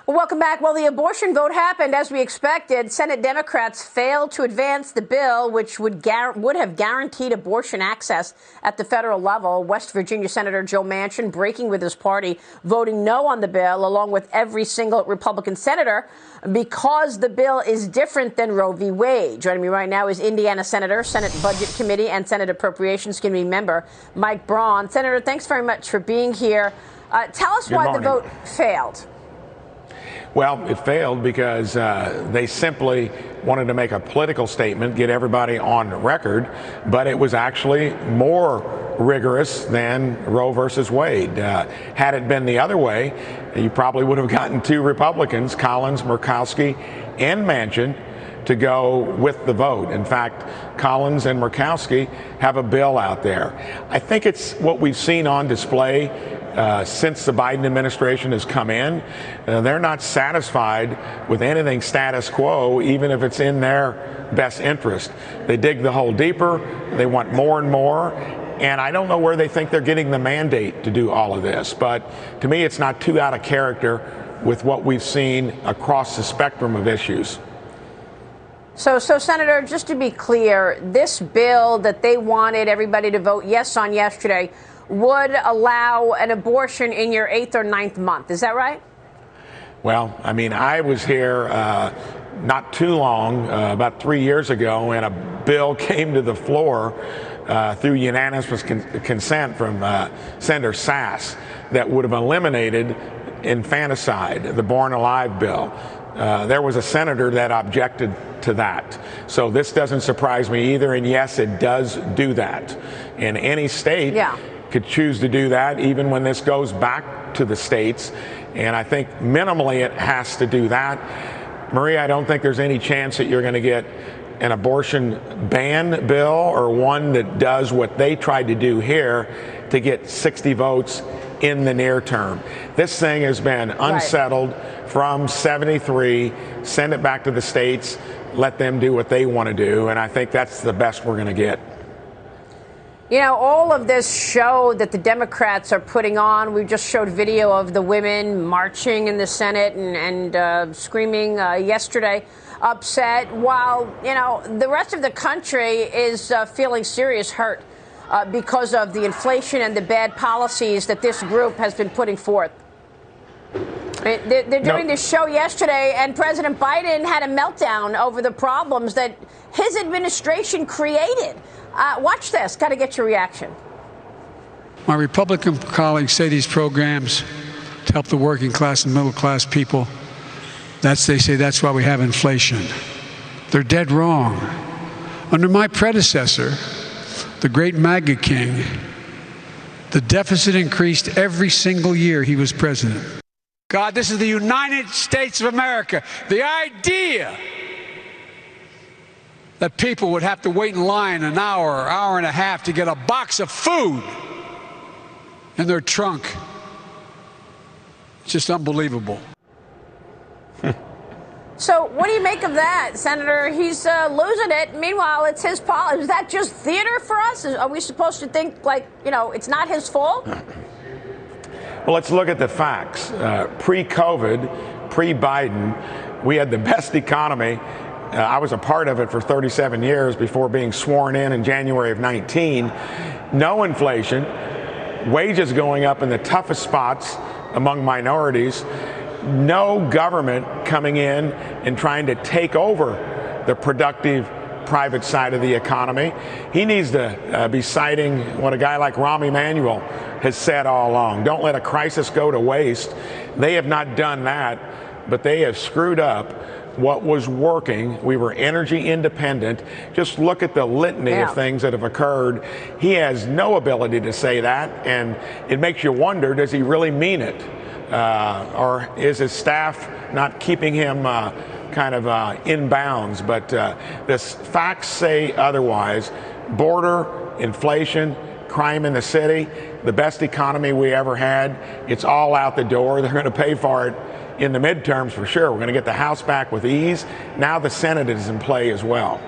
Welcome back. Well, the abortion vote happened as we expected. Senate Democrats failed to advance the bill, which would have guaranteed abortion access at the federal level. West Virginia Senator Joe Manchin breaking with his party, voting no on the bill, along with every single Republican senator, because the bill is different than Roe v. Wade. Joining me right now is Indiana Senator, Senate Budget Committee and Senate Appropriations Committee member Mike Braun. Senator, thanks very much for being here. Tell us why the vote failed. Well, it failed because they simply wanted to make a political statement, get everybody on record, but it was actually more rigorous than Roe versus Wade. Had it been the other way, you probably would have gotten two Republicans, Collins, Murkowski, and Manchin, to go with the vote. In fact, Collins and Murkowski have a bill out there. I think it's what we've seen on display since the Biden administration has come in. They're not satisfied with anything status quo, even if it's in their best interest. They dig the hole deeper. They want more and more. And I don't know where they think they're getting the mandate to do all of this. But to me, it's not too out of character with what we've seen across the spectrum of issues. So, Senator, just to be clear, this bill that they wanted everybody to vote yes on yesterday would allow an abortion in your 8th or 9th month. Is that right? Well, I mean, I was here not too long, about 3 years ago, and a bill came to the floor through unanimous consent from Senator Sass that would have eliminated infanticide, the Born Alive bill. There was a senator that objected to that. So this doesn't surprise me either. And yes, it does do that. In any state could choose to do that, even when this goes back to the states. And I think minimally it has to do that. Maria, I don't think there's any chance that you're going to get an abortion ban bill or one that does what they tried to do here to get 60 votes in the near term. This thing has been unsettled from 73. Send it back to the states. Let them do what they want to do. And I think that's the best we're going to get. You know, all of this show that the Democrats are putting on, we just showed video of the women marching in the Senate and screaming yesterday, upset, while, you know, the rest of the country is feeling serious hurt because of the inflation and the bad policies that this group has been putting forth. They're doing this show yesterday, and President Biden had a meltdown over the problems that his administration created. Watch this. Got to get your reaction. My Republican colleagues say these programs to help the working class and middle class people, they say that's why we have inflation. They're dead wrong. Under my predecessor, the great MAGA king, the deficit increased every single year he was president. God, this is the United States of America. The idea that people would have to wait in line an hour, hour and a half to get a box of food in their trunk. It's just unbelievable. So what do you make of that, Senator? He's losing it. Meanwhile, it's his policy. Is that just theater for us? Are we supposed to think, like, you know, it's not his fault? Well, let's look at the facts. Pre-COVID, pre-Biden, we had the best economy. I was a part of it for 37 years before being sworn in January of 19. No inflation, wages going up in the toughest spots among minorities, no government coming in and trying to take over the productive private side of the economy. He needs to be citing what a guy like Rahm Emanuel has said all along. Don't let a crisis go to waste. They have not done that, but they have screwed up what was working. We were energy independent. Just look at the litany of things that have occurred. He has no ability to say that, and it makes you wonder, does he really mean it? Or is his staff not keeping him kind of in bounds? But the facts say otherwise. Border, inflation, crime in the city, the best economy we ever had. It's all out the door. They're going to pay for it in the midterms for sure. We're going to get the House back with ease. Now the Senate is in play as well.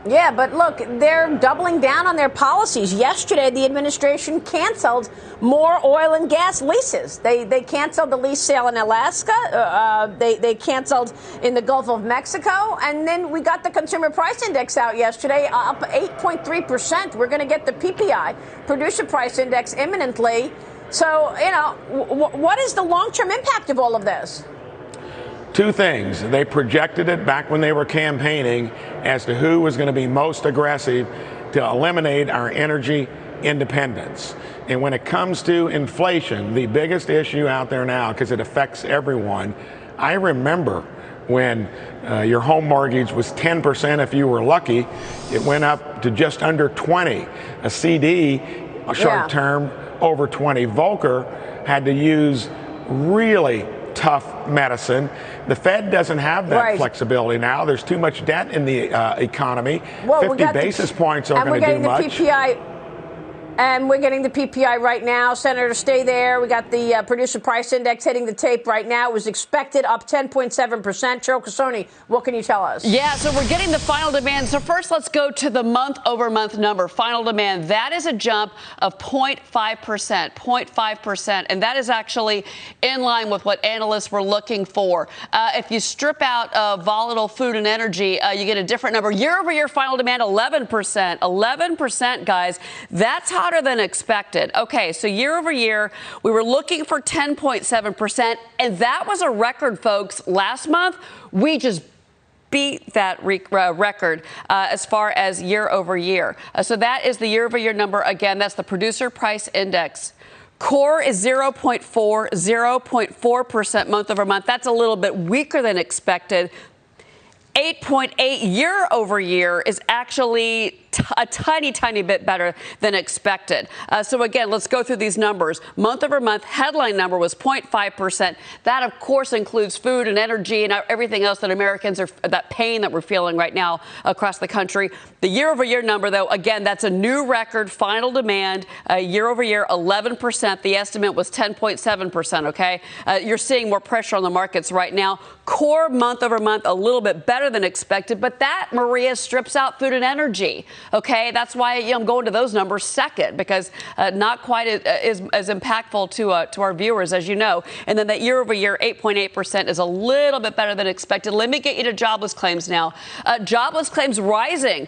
Yeah, but look, they're doubling down on their policies. Yesterday, the administration canceled more oil and gas leases. They canceled the lease sale in Alaska. They canceled in the Gulf of Mexico. And then we got the consumer price index out yesterday, up 8.3%. We're going to get the PPI, producer price index, imminently. So, what is the long-term impact of all of this? Two things. They projected it back when they were campaigning as to who was going to be most aggressive to eliminate our energy independence. And when it comes to inflation, the biggest issue out there now, because it affects everyone, I remember when your home mortgage was 10% if you were lucky, it went up to just under 20. A CD, a short term, over 20. Volcker had to use really tough medicine. The Fed doesn't have that flexibility now. There's too much debt in the economy. Well, 50 basis points aren't going to do much. And we're getting the PPI right now. Senator, stay there. We got the producer price index hitting the tape right now. It was expected up 10.7%. Cheryl Casoni, what can you tell us? Yeah, so we're getting the final demand. So first, let's go to the month-over-month number. Final demand, that is a jump of 0.5%, 0.5%. And that is actually in line with what analysts were looking for. If you strip out volatile food and energy, you get a different number. Year-over-year final demand, 11%. 11%, guys. That's hotter than expected. Okay, so year over year, we were looking for 10.7%, and that was a record, folks. Last month, we just beat that record as far as year over year. So that is the year over year number. Again, that's the producer price index. Core is 0.4% month over month. That's a little bit weaker than expected. 8.8 year over year is actually a tiny bit better than expected. So again, let's go through these numbers. Month over month, headline number was 0.5%. That, of course, includes food and energy and everything else that Americans are, that pain that we're feeling right now across the country. The year over year number, though, again, that's a new record. Final demand, year over year, 11%. The estimate was 10.7%. OK, you're seeing more pressure on the markets right now. Core month over month, a little bit better than expected. But that, Maria, strips out food and energy. OK, that's why I'm going to those numbers second, because not quite as impactful to our viewers, as you know. And then that year over year, 8.8% is a little bit better than expected. Let me get you to jobless claims now. Jobless claims rising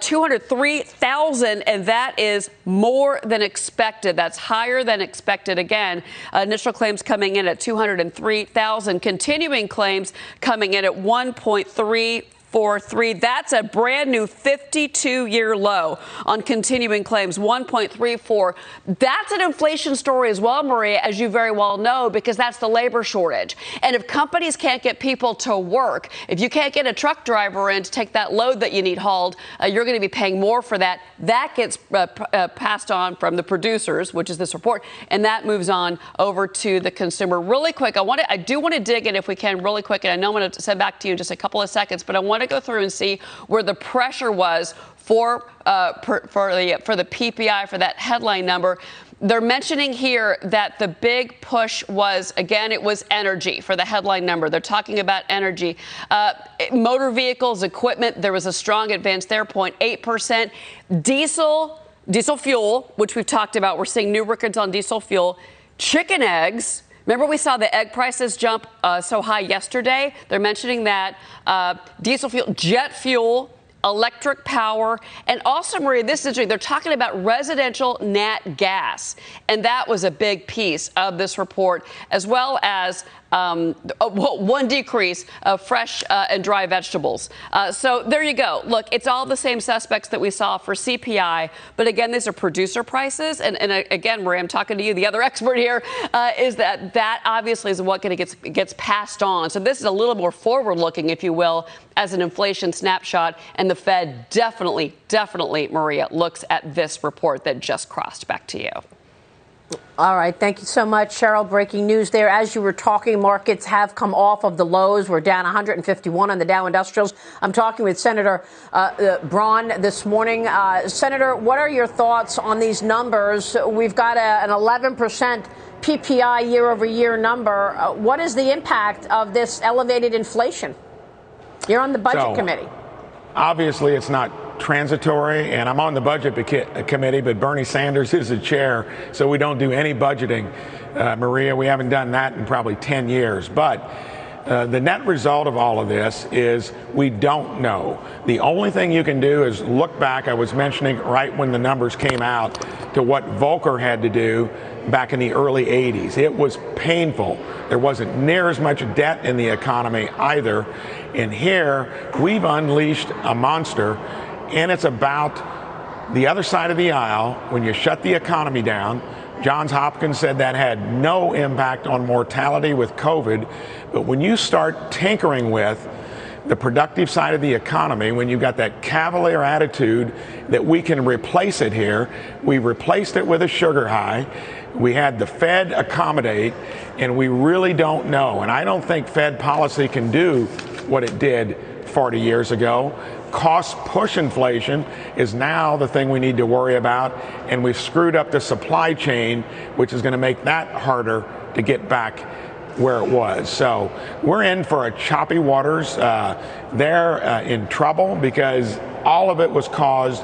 203,000, and that is more than expected. That's higher than expected. Again, initial claims coming in at 203,000, continuing claims coming in at 1.343. That's a brand new 52-year low on continuing claims, 1.34. That's an inflation story as well, Maria, as you very well know, because that's the labor shortage. And if companies can't get people to work, if you can't get a truck driver in to take that load that you need hauled, you're going to be paying more for that. That gets passed on from the producers, which is this report, and that moves on over to the consumer. Really quick, I do want to dig in, if we can, really quick, and I know I'm going to send back to you in just a couple of seconds, but I want to go through and see where the pressure was for the PPI, for that headline number. They're mentioning here that the big push was, again, it was energy for the headline number. They're talking about energy. Motor vehicles, equipment, there was a strong advance there, 0.8%. Diesel fuel, which we've talked about. We're seeing new records on diesel fuel. Chicken eggs. Remember, we saw the egg prices jump so high yesterday. They're mentioning that. Diesel fuel, jet fuel, electric power, and also, Maria, this is interesting. They're talking about residential nat gas, and that was a big piece of this report, as well as one decrease of fresh and dry vegetables. So there you go. Look, it's all the same suspects that we saw for CPI. But again, these are producer prices. And again, Maria, I'm talking to you, the other expert here, is that obviously is what gets passed on. So this is a little more forward looking, if you will, as an inflation snapshot. And the Fed definitely, Maria, looks at this report that just crossed. Back to you. All right. Thank you so much, Cheryl. Breaking news there. As you were talking, markets have come off of the lows. We're down 151 on the Dow Industrials. I'm talking with Senator Braun this morning. Senator, what are your thoughts on these numbers? We've got an 11% PPI year over year number. What is the impact of this elevated inflation? You're on the budget committee. Obviously, it's not transitory, and I'm on the budget committee, but Bernie Sanders is the chair, so we don't do any budgeting, Maria. We haven't done that in probably 10 years. But the net result of all of this is we don't know. The only thing you can do is look back. I was mentioning right when the numbers came out to what Volcker had to do back in the early 80s. It was painful. There wasn't near as much debt in the economy either. And here we've unleashed a monster, and it's about the other side of the aisle. When you shut the economy down, Johns Hopkins said that had no impact on mortality with COVID. But when you start tinkering with the productive side of the economy, when you've got that cavalier attitude that we can replace it here, we replaced it with a sugar high. We had the Fed accommodate, and we really don't know. And I don't think Fed policy can do what it did 40 years ago. Cost push inflation is now the thing we need to worry about, and we've screwed up the supply chain, which is going to make that harder to get back where it was. So we're in for a choppy waters. They're in trouble because all of it was caused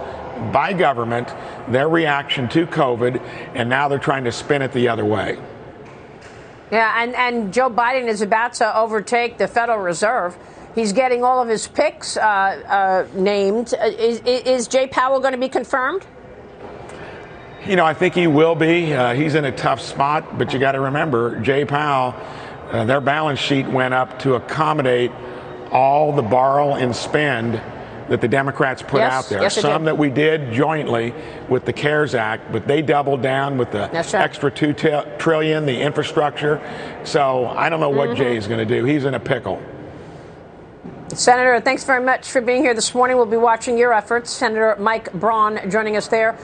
by government, their reaction to COVID, and now they're trying to spin it the other way. Yeah, and Joe Biden is about to overtake the Federal Reserve. He's getting all of his picks named. Is Jay Powell going to be confirmed? You know, I think he will be. He's in a tough spot, but you got to remember, Jay Powell, their balance sheet went up to accommodate all the borrow and spend that the Democrats put out there. Yes, some that we did jointly with the CARES Act, but they doubled down with the extra $2 trillion, the infrastructure. So I don't know what Jay's going to do. He's in a pickle. Senator, thanks very much for being here this morning. We'll be watching your efforts. Senator Mike Braun joining us there.